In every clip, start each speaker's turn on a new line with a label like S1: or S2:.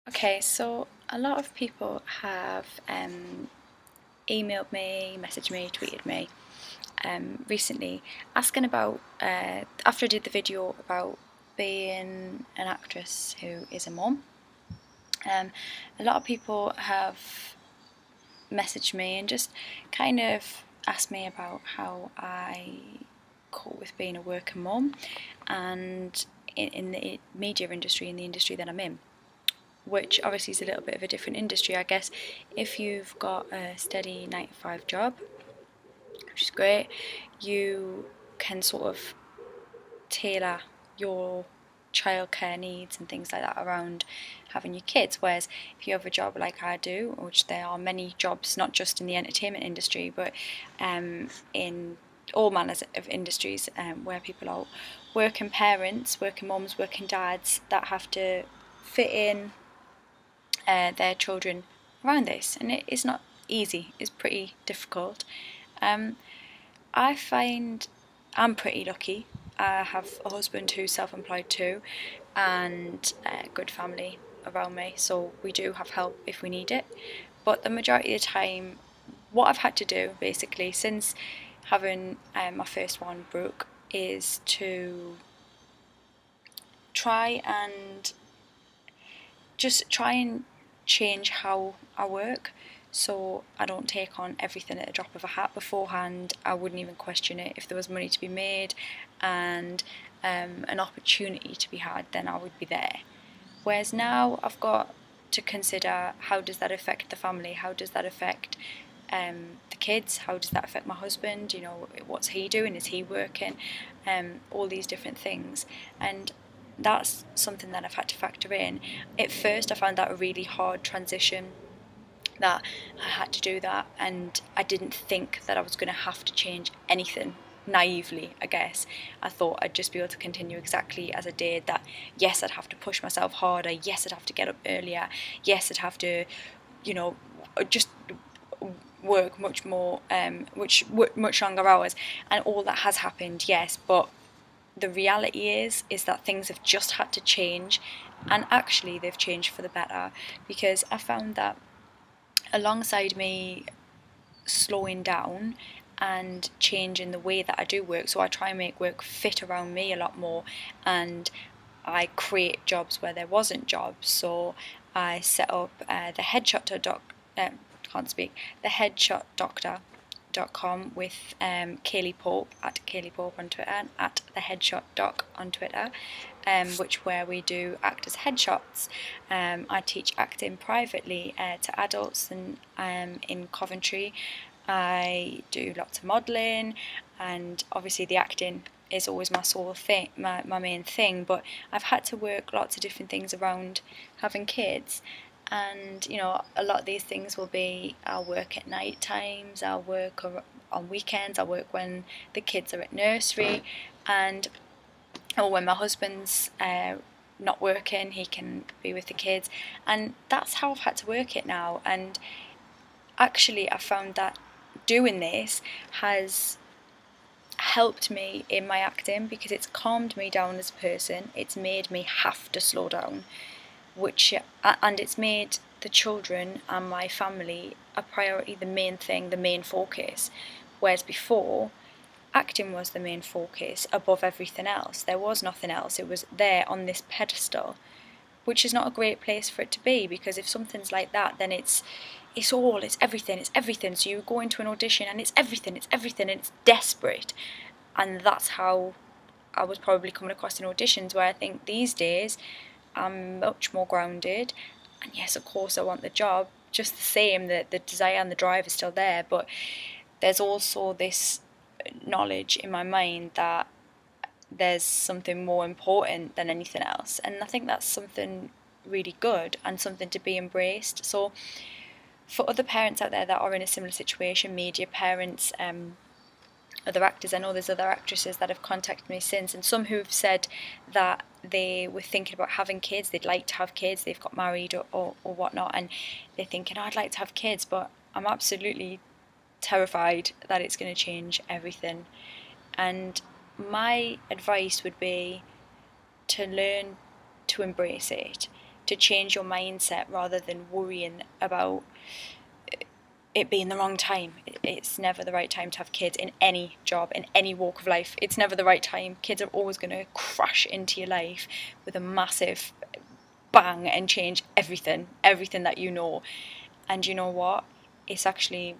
S1: Okay, so a lot of people have emailed me, messaged me, tweeted me recently asking about, after I did the video about being an actress who is a mum, a lot of people have messaged me and just kind of asked me about how I cope with being a working mum and in the media industry, in the industry that I'm in, which obviously is a little bit of a different industry. I guess if you've got a steady 9 to 5 job, which is great, you can sort of tailor your childcare needs and things like that around having your kids. Whereas if you have a job like I do, which there are many jobs, not just in the entertainment industry, but in all manners of industries, where people are working parents, working mums, working dads that have to fit in their children around this, and it is not easy. It's pretty difficult. I find I'm pretty lucky. I have a husband who's self-employed too, and a good family around me, so we do have help if we need it. But the majority of the time, what I've had to do basically since having my first one, Brooke, is to try and change how I work, so I don't take on everything at the drop of a hat. Beforehand, I wouldn't even question it. If there was money to be made and an opportunity to be had, then I would be there. Whereas now I've got to consider, how does that affect the family? How does that affect the kids? How does that affect my husband? You know, what's he doing? Is he working? All these different things. And that's something that I've had to factor in. At first I found that a really hard transition, that I had to do that, and I didn't think that I was going to have to change anything. Naively, I guess, I thought I'd just be able to continue exactly as I did, that yes, I'd have to push myself harder, yes, I'd have to get up earlier, yes, I'd have to, you know, just work much more, much longer hours, and all that has happened, yes, but the reality is that things have just had to change, and actually they've changed for the better, because I found that alongside me slowing down and changing the way that I do work, so I try and make work fit around me a lot more, and I create jobs where there wasn't jobs. So I set up the headshotdoctor.com with Kaylee Pope, at Kaylee Pope on Twitter, and at the Headshot Doc on Twitter, where we do actors headshots. I teach acting privately to adults, and in Coventry. I do lots of modelling, and obviously the acting is always my sole thing, my main thing, but I've had to work lots of different things around having kids. And you know, a lot of these things will be, I'll work at night times, I'll work on weekends, I'll work when the kids are at nursery, and or when my husband's not working, he can be with the kids, and that's how I've had to work it now. And actually I found that doing this has helped me in my acting, because it's calmed me down as a person, it's made me have to slow down, and it's made the children and my family a priority, the main thing, the main focus. Whereas before, acting was the main focus above everything else. There was nothing else. It was there on this pedestal, which is not a great place for it to be, because if something's like that, then it's everything. So you go into an audition and it's everything, and it's desperate. And that's how I was probably coming across in auditions, where I think these days I'm much more grounded. And yes, of course I want the job, just the same, the desire and the drive is still there, but there's also this knowledge in my mind that there's something more important than anything else, and I think that's something really good and something to be embraced. So for other parents out there that are in a similar situation, media parents, other actors, I know there's other actresses that have contacted me since, and some who've said that they were thinking about having kids, they'd like to have kids, they've got married or whatnot, and they're thinking, oh, I'd like to have kids, but I'm absolutely terrified that it's going to change everything. And my advice would be to learn to embrace it, to change your mindset rather than worrying about it being the wrong time. It's never the right time to have kids in any job, in any walk of life. It's never the right time. Kids are always going to crash into your life with a massive bang and change everything that you know. And you know what? It's actually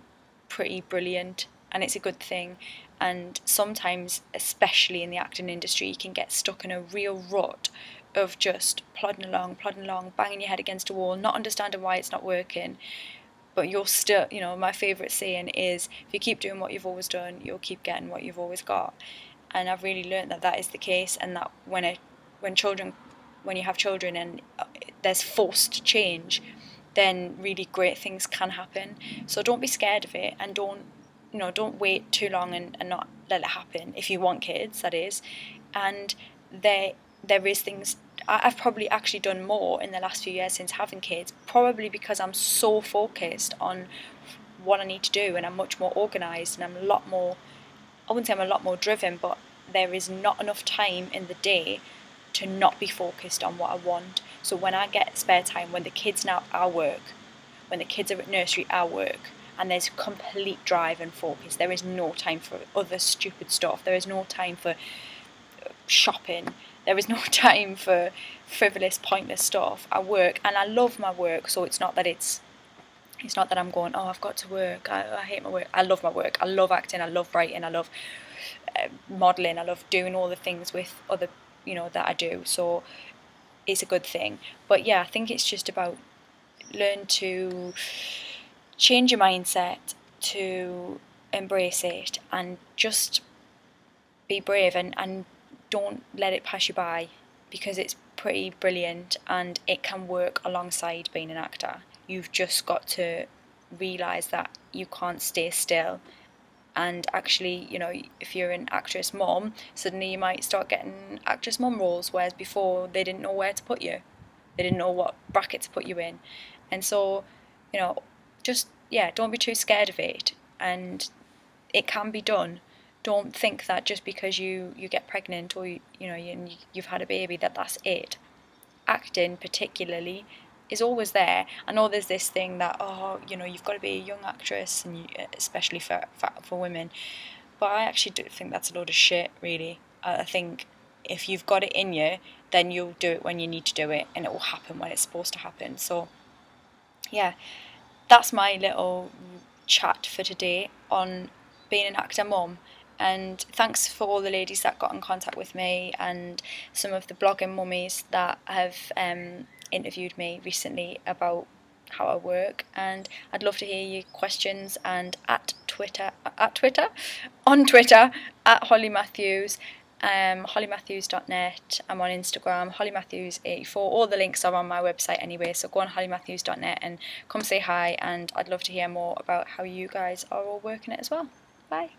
S1: pretty brilliant, and it's a good thing. And sometimes, especially in the acting industry, you can get stuck in a real rut of just plodding along, banging your head against a wall, not understanding why it's not working. But you're still, you know, my favourite saying is, if you keep doing what you've always done, you'll keep getting what you've always got. And I've really learned that that is the case, and that when you have children and there's forced change, then really great things can happen. So don't be scared of it, and don't wait too long and not let it happen. If you want kids, that is. And there is things. I've probably actually done more in the last few years since having kids, probably because I'm so focused on what I need to do, and I'm much more organised, and I'm a lot more, I wouldn't say I'm a lot more driven, but there is not enough time in the day to not be focused on what I want. So when I get spare time, when the kids now are work, when the kids are at nursery, I work, and there's complete drive and focus. There is no time for other stupid stuff. There is no time for shopping. There is no time for frivolous, pointless stuff. I work, and I love my work, so it's not that I'm going, oh, I've got to work, I hate my work. I love my work. I love acting, I love writing, I love modelling, I love doing all the things with other, that I do. So it's a good thing. But yeah, I think it's just about learn to change your mindset, to embrace it, and just be brave, and don't let it pass you by, because it's pretty brilliant and it can work alongside being an actor. You've just got to realise that you can't stay still. And actually, if you're an actress mom, suddenly you might start getting actress mom roles, whereas before they didn't know where to put you. They didn't know what bracket to put you in. And so, don't be too scared of it. And it can be done. Don't think that just because you get pregnant, or you've had a baby, that's it. Acting particularly is always there. I know there's this thing that, you've got to be a young actress, and especially for women, but I actually do think that's a load of shit, really. I think if you've got it in you, then you'll do it when you need to do it, and it will happen when it's supposed to happen. So yeah, that's my little chat for today on being an actor mum. And thanks for all the ladies that got in contact with me, and some of the blogging mummies that have interviewed me recently about how I work. And I'd love to hear your questions. And on Twitter at Holly Matthews, hollymatthews.net. I'm on Instagram, hollymatthews84. All the links are on my website anyway, so go on hollymatthews.net and come say hi, and I'd love to hear more about how you guys are all working it as well. Bye.